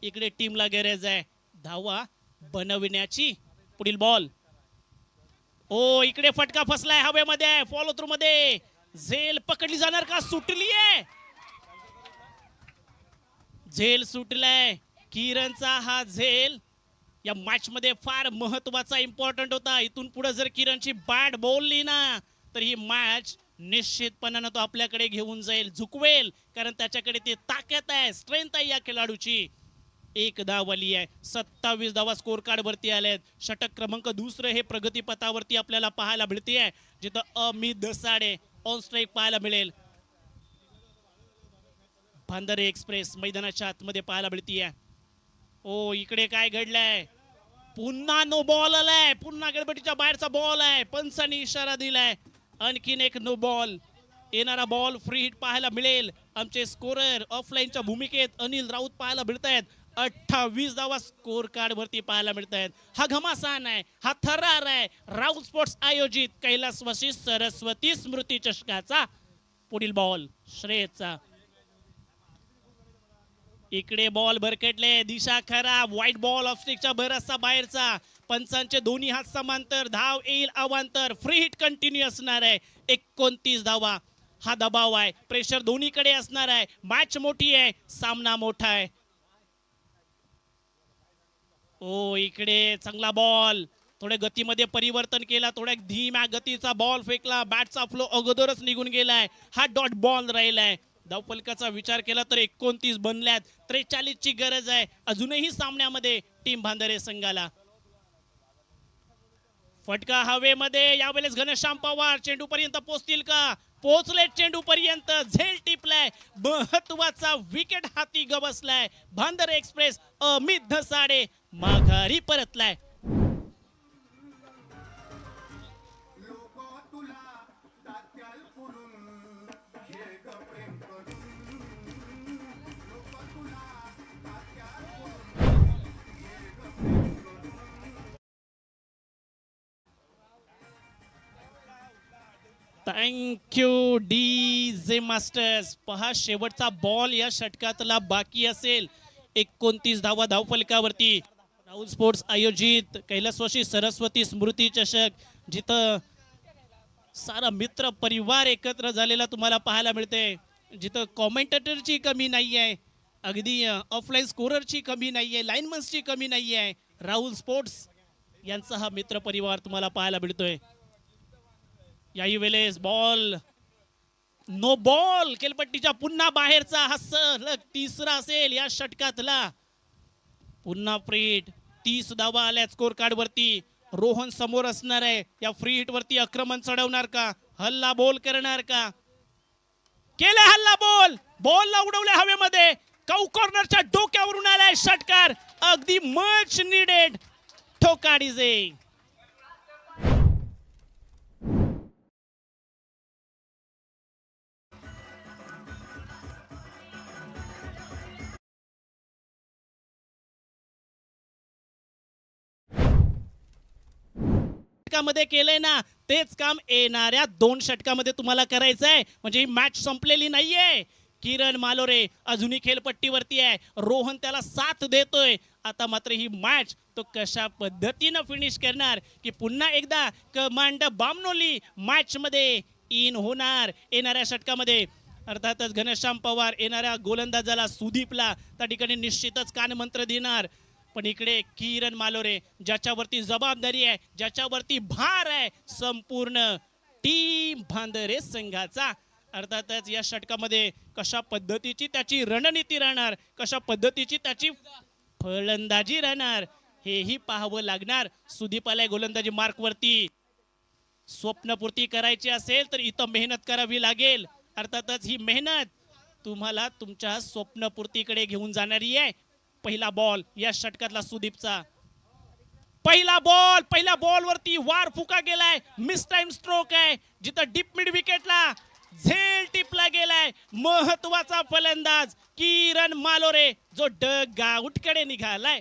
इकडे टीमला गरज आहे धावा बनविण्याची. पुढील बॉल, इकडे फटका फसलाय हवेमध्ये, फॉलो थ्रू मध्ये. झेल पकडली जाणार का? सुटली आहे. झेल सुटलाय. किरणचा हा झेल या मॅच मध्ये फार महत्वाचा इम्पॉर्टंट होता. इथून पुढे जर किरणची बॅट बोलली ना, तर ही मॅच निश्चितपणानं तो आपल्याकडे घेऊन जाईल, झुकवेल, कारण त्याच्याकडे ते ताकद आहे, स्ट्रेंथ आहे या खेळाडूची. एक धाव आली आहे. 27 धावा स्कोर कार्ड वरती आलेत. षटक क्रमांक दुसरं हे प्रगतीपथावरती आपल्याला पाहायला मिळते, जिथं अमित दसाडे ऑन स्ट्राईक पाहायला मिळेल. भांडारे एक्सप्रेस मैदानाच्या आतमध्ये पाहायला मिळतीये. इकडे काय घडलंय? पुन्हा नो बॉल आलाय. पुन्हा गडबडीच्या बाहेरचा बॉल आहे. पंचांनी इशारा दिलाय. आणखीन एक नो बॉल. येणारा बॉल फ्री हिट पाहायला मिळेल. आमचे स्कोरर ऑफलाईनच्या भूमिकेत अनिल राऊत पाहायला मिळत आहेत. 28 धावा स्कोर कार्ड वरती पाहायला मिळत आहेत. हा घमासान आहे, हा थरार आहे राऊत स्पोर्ट्स आयोजित कैलासवासी सरस्वती स्मृती चषकाचा. पुढील बॉल श्रेयसचा. इकडे बॉल भरकटले, दिशा खराब, व्हाईट बॉल ऑफ स्टिकच्या बराचसा बाहेरचा. पंचांचे दोन्ही हात समांतर, धाव येईल अवांतर. फ्री हिट कंटिन्यू असणार आहे. 29 धावा हा दबाव आहे, प्रेशर दोन्हीकडे असणार आहे. मॅच मोठी आहे, सामना मोठा आहे. इकडे चांगला बॉल, थोड्या गतीमध्ये परिवर्तन केला, थोड्या धीम्या गतीचा बॉल फेकला. बॅटचा फ्लो अगोदरच निघून गेलाय. हा डॉट बॉल राहिलाय. धावफलकाचा विचार केला तर 29 बनल्यात. 43 ची गरज आहे अजूनही सामन्यामध्ये टीम भांडारे संघाला. फटका हवेमध्ये. यावेळेस घनश्याम पवार चेंडू पर्यंत पोहोचतील का? पोहोचले चेंडू पर्यंत. झेल टिपलाय. महत्वाचा विकेट हाती गवसलाय. भांडारे एक्सप्रेस अमित धसाडे माघारी परतलाय. Thank you DJ masters. पहा, शेवटचा बॉल या षटकातला बाकी असेल. 29 धावा धावफलकावरती. राहुल स्पोर्ट्स आयोजित कैलासवासी सरस्वती स्मृती चषक, जिथं सारा मित्र परिवार एकत्र झालेला तुम्हाला पाहायला मिळते. जिथं कॉमेंटेटरची कमी नाही आहे, अगदी ऑफलाईन स्कोररची कमी नाही आहे, लाईनमन्सची कमी नाही आहे. राहुल स्पोर्ट्स यांचा हा मित्र परिवार तुम्हाला पाहायला मिळतोय. याही वेळेस बॉल नो बॉल. खेळपट्टीच्या पुन्हा बाहेरचा. हा सलग तिसरा असेल या षटकातला. पुन्हा फ्री हिट. 30 धावा आल्या स्कोर कार्ड वरती. रोहन समोर असणार आहे. या फ्री हिट वरती आक्रमण चढवणार का? हल्ला बोल करणार का? केले हल्ला बॉलला उडवले हवेमध्ये. कौ कॉर्नरच्या डोक्यावरून आलाय षटकार. अगदी मच निडेड ठोका डीजे. षटकामध्ये केलंय ना तेच काम येणाऱ्या 2 षटकामध्ये तुम्हाला करायचं आहे. म्हणजे ही मॅच संपलेली नाहीये. किरण मालोरे अजूनही खेळपट्टीवरती आहे. रोहन त्याला साथ देतोय. आता मात्र ही मॅच तो कशा पद्धतीनं फिनिश करणार की पुन्हा एकदा कमांड बामनोली मॅच मध्ये इन होणार येणाऱ्या षटकामध्ये. अर्थातच घनश्याम पवार येणाऱ्या गोलंदाजाला सुदीपला त्या ठिकाणी निश्चितच कानमंत्र देणार. पण इकडे किरण मालोरे ज्याच्यावरती जबाबदारी आहे, ज्याच्यावरती भार आहे संपूर्ण टीम भांदरे संघाचा. अर्थातच या षटकामध्ये कशा पद्धतीची त्याची रणनीती राहणार, कशा पद्धतीची त्याची फलंदाजी राहणार हेही पाहावं लागणार. सुदीप आलाय गोलंदाजी मार्कवरती. स्वप्नपूर्ती करायची असेल तर इथं मेहनत करावी लागेल. अर्थातच ही मेहनत तुम्हाला तुमच्या स्वप्नपूर्तीकडे घेऊन जाणारी आहे. पहिला बॉल या षटकातला सुदीपचा. पहिला बॉल वरती वार फुका गेलाय. मिस टाइम स्ट्रोक आहे. जिथं डीप मिड विकेटला झेल टिपला गेलाय. महत्वाचा फलंदाज किरण मालोरे जो डगआउटकडे निघालाय.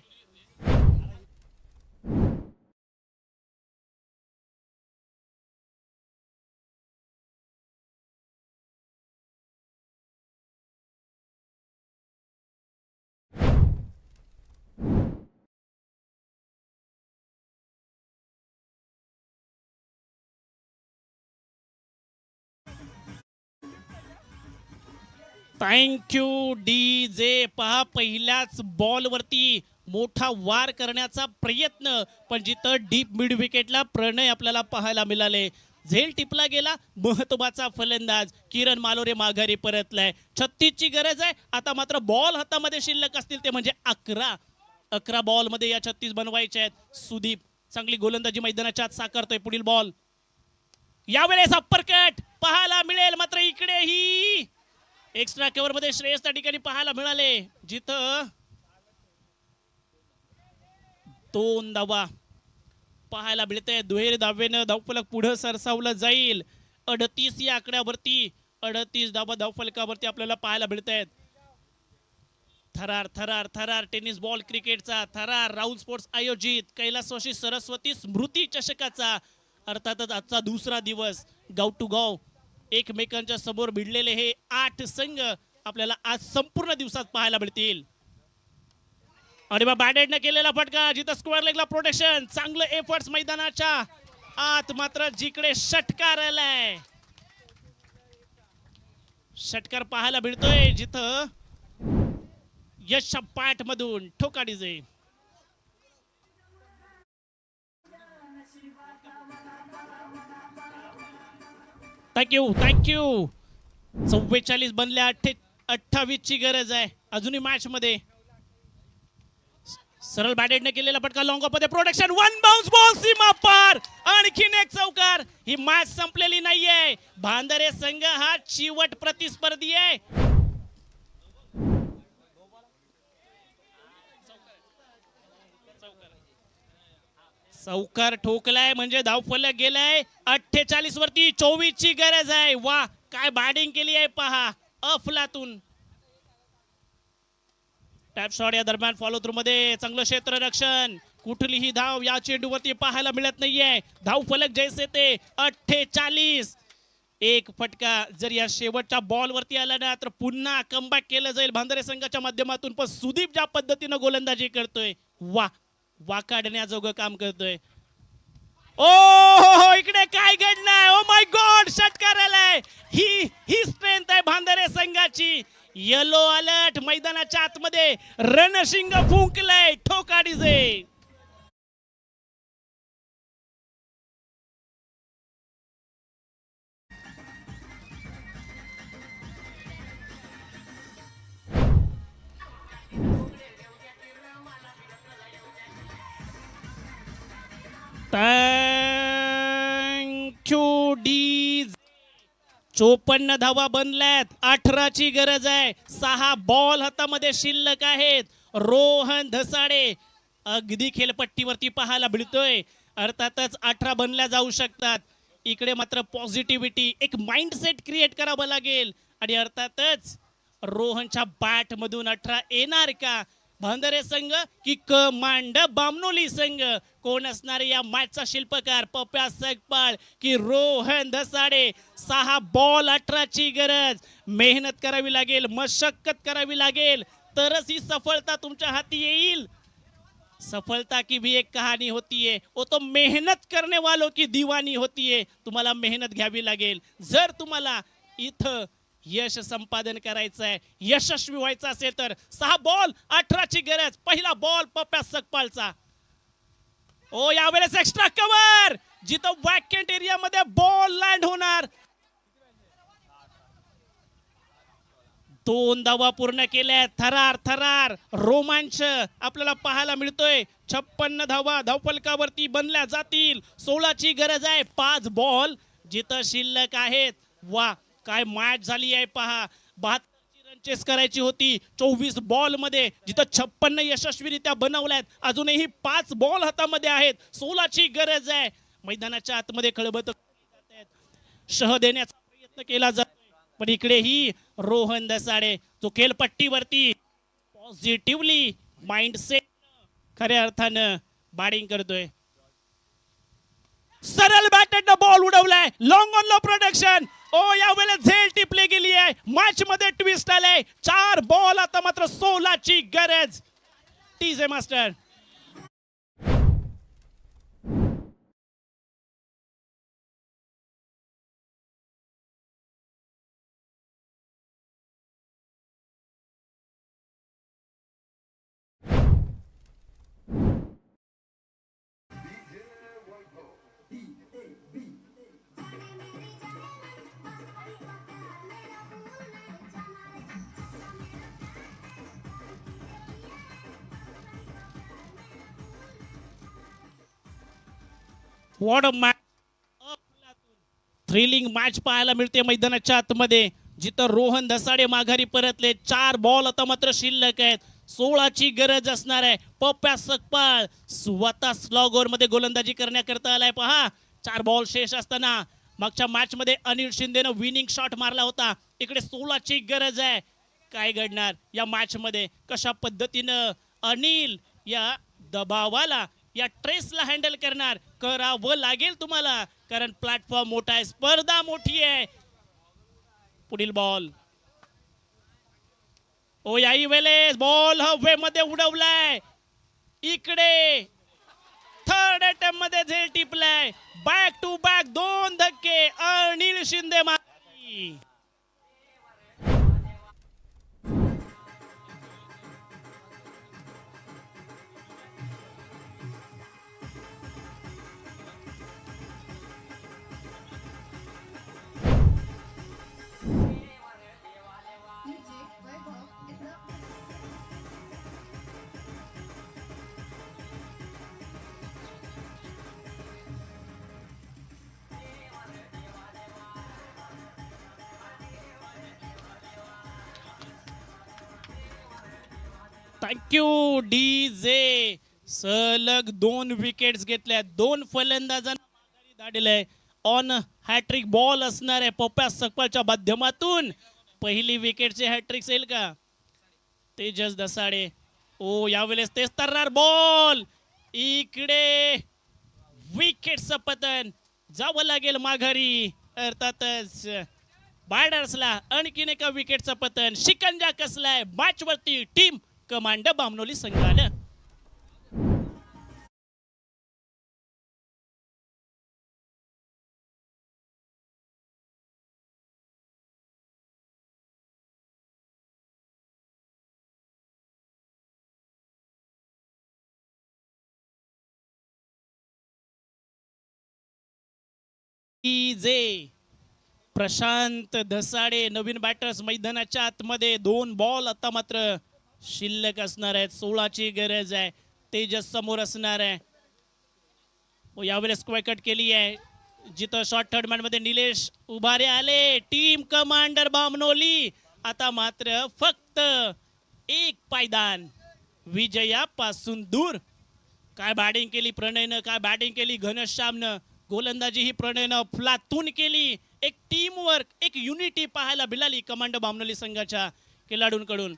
Thank you DJ. पहा पहिल्याच बॉलवरती मोठा वार करण्याचा प्रयत्न, पण जिथं डीप मिड विकेटला प्रणय आपल्याला पाहायला मिळाले. झेल टिपला गेला. महत्वाचा फलंदाज किरण मालोरे माघारी परतलाय. 36 ची गरज आहे. आता मात्र बॉल हातामध्ये शिल्लक असतील ते म्हणजे 11 बॉलमध्ये या 36 बनवायचे आहेत. सुदीप चांगली गोलंदाजी मैदानाच्या आत साकारतोय. पुढील बॉल यावेळेस अप्परकट पाहायला मिळेल. मात्र इकडेही एक्स्ट्रा कव्हर मध्ये श्रेयस त्या ठिकाणी पाहायला मिळाले. जिथं 2 धावा पाहायला मिळते. दुहेरी धावेनं धावफलक पुढे सरसावलं जाईल. 38 या आकड्यावरती 38 धावा धावफलकावरती आपल्याला पाहायला मिळत आहेत. थरार टेनिस बॉल क्रिकेटचा थरार राहुल स्पोर्ट्स आयोजित कैलासवासी सरस्वती स्मृती चषकाचा अर्थातच आजचा दुसरा दिवस. गाव टू गाव एकमेकांच्या समोर भिडलेले हे 8 संघ आपल्याला आज संपूर्ण दिवसात पाहायला मिळतील. आणि मग बॅडेडने केलेला फटका जिथं स्क्वेअर लेगला प्रोटेक्शन. चांगलं एफर्ट्स मैदानाच्या आत. मात्र जिकडे षटकार आलाय, षटकार पाहायला मिळतोय जिथं यश पाठ मधून ठोका डीजे. थँक्यू 44 बनल्या. 28 ची गरज आहे अजूनही मॅच मध्ये. सरळ बॅटेडने केलेला फटका लॉंग ऑफ मध्ये प्रोटेक्शन. 1 बाउन्स बॉल सीमा पार. आणखीन एक चौकार. ही मॅच संपलेली नाहीये. भांदरे संघ हा चिवट प्रतिस्पर्धी आहे. चौकार ठोकलाय म्हणजे धावफलक गेलाय. 48 वरती 24 ची गरज आहे. वा काय बॅटिंग केली आहे पहा अफलातून. टॅप शॉट या दरम्यान फॉलो थ्रू मध्ये चांगलं क्षेत्ररक्षण. कुठलीही धाव या चेंडूवरती पाहायला मिळत नाहीये. धावफलक जैसे ते 48. एक फटका जर या शेवटच्या बॉल वरती आला ना तर पुन्हा कमबॅक केलं जाईल भांदरे संघाच्या माध्यमातून. पण सुदीप ज्या पद्धतीनं गोलंदाजी करतोय वा काढण्याजोगं काम करतोय. ओ इकडे काय घडलंय. ओ माय गॉड षटकार आलाय. ही स्ट्रेंथ आहे भांदरे संघाची. येलो अलर्ट मैदानाच्या आतमध्ये रणशिंग फुंकलंय ठोका डीजे. Thank you DJ. 54 धावा बनल्यात, 18ची गरज आहे. 6 बॉल हातामध्ये शिल्लक आहेत. रोहन धसाडे अगदी खेळपट्टीवरती पाहायला मिळतोय. अर्थातच 18 बनल्या जाऊ शकतात. इकडे मात्र पॉझिटिव्हिटी, एक माइंडसेट क्रिएट करावं लागेल आणि अर्थातच रोहनच्या बॅट मधून 18 येणार का? भांदरे संघ की कमांड बामनोली संघ? कोण असणार या मॅचचा शिल्पकार? पप्या सकपाळ की रोहन धसाडे? 6 बॉल 18ची गरज. मेहनत करावी लागेल, मशक्कत करावी लागेल, तरच ही सफलता तुमच्या हाती येईल. सफलता की भी एक कहानी होती है, वो तो मेहनत करने वालों की दीवानी होती है. तुम्हाला मेहनत घ्यावी लागेल. जर तुम्हाला इथं यश संपादन करायचं आहे, यशस्वी व्हायचं असेल तर 6 बॉल 18ची गरज. पहिला बॉल पप्या सकपाळचा. ओ यावेळेस एक्स्ट्रा कव्हर, जिथं वॅकेंट एरिया मध्ये बॉल लँड होणार. 2 धावा पूर्ण केल्या. थरार थरार रोमांच आपल्याला पाहायला मिळतोय. 56 धावा धावफलकावरती बनल्या जातील. 16ची गरज आहे. 5 बॉल जिथं शिल्लक आहेत. वा काय मॅच झाली आहे पहा. 72 रन चेस करायची होती 24 बॉल मध्ये, जिथं 56 यशस्वीरित्या बनवल्यात. अजूनही 5 बॉल हातामध्ये आहेत. 16ची गरज आहे. मैदानाच्या आतमध्ये खळबळ शह देण्याचा प्रयत्न केला जातो, पण इकडेही रोहन धसाडे जो खेळपट्टीवरती पॉझिटिव्हली माइंडसेट खऱ्या अर्थानं बॅटिंग करतोय. सरळ बॅटरनं बॉल उडवलाय. Long on low production. ओ यावेळेस झेल टिपले गेली आहे. मॅच मध्ये ट्विस्ट आलाय. 4 बॉल आता मात्र 16ची गरज. TJ master. What a match. Thrilling match पाहायला मिळते मैदानाच्या आतमध्ये, जिथं रोहन धसाडे माघारी परतले. 4 बॉल आता मात्र शिल्लक आहेत. 16ची गरज असणार आहे. पप्या सकपाळ स्वतः स्लॉग ओव्हर मध्ये गोलंदाजी करण्याकरता आलाय पहा. 4 बॉल शेष असताना मागच्या मॅच मध्ये अनिल शिंदेनं विनिंग शॉट मारला होता. इकडे 16ची गरज आहे. काय घडणार या मॅच मध्ये? कशा पद्धतीनं अनिल या दबावाला, या ट्रेसला हँडल करणार? करावं लागेल तुम्हाला, कारण प्लॅटफॉर्म मोठा आहे, स्पर्धा मोठी आहे. पुढील बॉल. ओ याही वेळेस बॉल हवे मध्ये उडवलाय. इकडे थर्ड अटेम्प्ट मध्ये झेल टिपलाय. बॅक टू बॅक 2 धक्के. अनिल शिंदे माघारी. Thank you DJ. सलग 2 विकेट्स घेतल्या. 2 फलंदाजांना माघारी धाडलंय. ऑन हॅट्रिक बॉल असणार आहे पप्या सकपाळच्या माध्यमातून. पहिली विकेटचे हॅट्रिक येईल का? तेजस धसाडे. ओ यावेळेस तेच तरणार बॉल. इकडे विकेटचं पतन. जावं लागेल माघारी. अर्थातच बॅटर्सला आणखीन एका विकेटचं पतन. शिकंजा कसलाय मॅच वरती टीम कमांड बामनोली संघानं. जे प्रशांत धसाडे नवीन बॅटर्स मैदानाच्या आतमध्ये. 2 बॉल आता मात्र शिल्लक असणार आहेत. 16ची गरज आहे. तेजस समोर असणार आहे. यावेळेस स्क्वेअर कट केली आहे. जिथं शॉर्ट थर्ड मॅन मध्ये निलेश उभारे आले. टीम कमांडर बामनोली आता मात्र फक्त एक पायदान विजयापासून दूर. काय बॅटिंग केली प्रणयनं, काय बॅटिंग केली घनश्यामनं. गोलंदाजी ही प्रणयनं फ्लातून केली. एक टीम वर्क, एक युनिटी पाहायला मिळाली कमांडर बामनोली संघाच्या खेळाडूंकडून.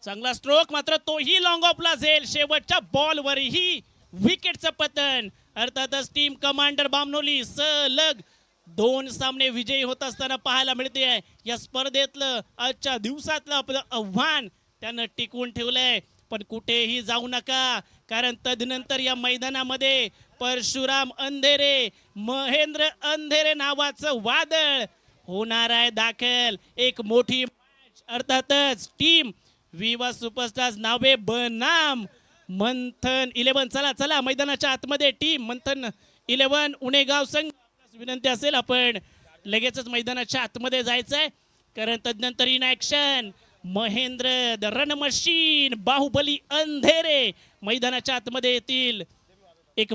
चांगला स्ट्रोक, मात्र तोही लॉंग ऑफला जाईल. शेवटच्या बॉलवरही विकेटचं पतन. अर्थातच टीम कमांडर बामनोली सलग 2 सामने विजयी होत असताना पाहायला मिळते आहे. या स्पर्धेतलं आजच्या दिवसातलं आपलं आव्हान त्यानं टिकवून ठेवलंय. पण कुठेही जाऊ नका, कारण तदनंतर या मैदानामध्ये परशुराम अंधेरे, महेंद्र अंधेरे नावाचं वादळ होणार आहे दाखल. एक मोठी मॅच. अर्थातच टीम विवा सुपरस्टार्स नावे बनाम मंथन 11. चला चला मैदानाच्या आतमध्ये टीम मंथन 11 उणेगाव संघ. विनंती असेल आपण लगेचच मैदानाच्या आतमध्ये जायचंय, कारण तदनंतर in action Mahendra the run machine Bahubali अंधेरे मैदानाच्या आतमध्ये येतील. एक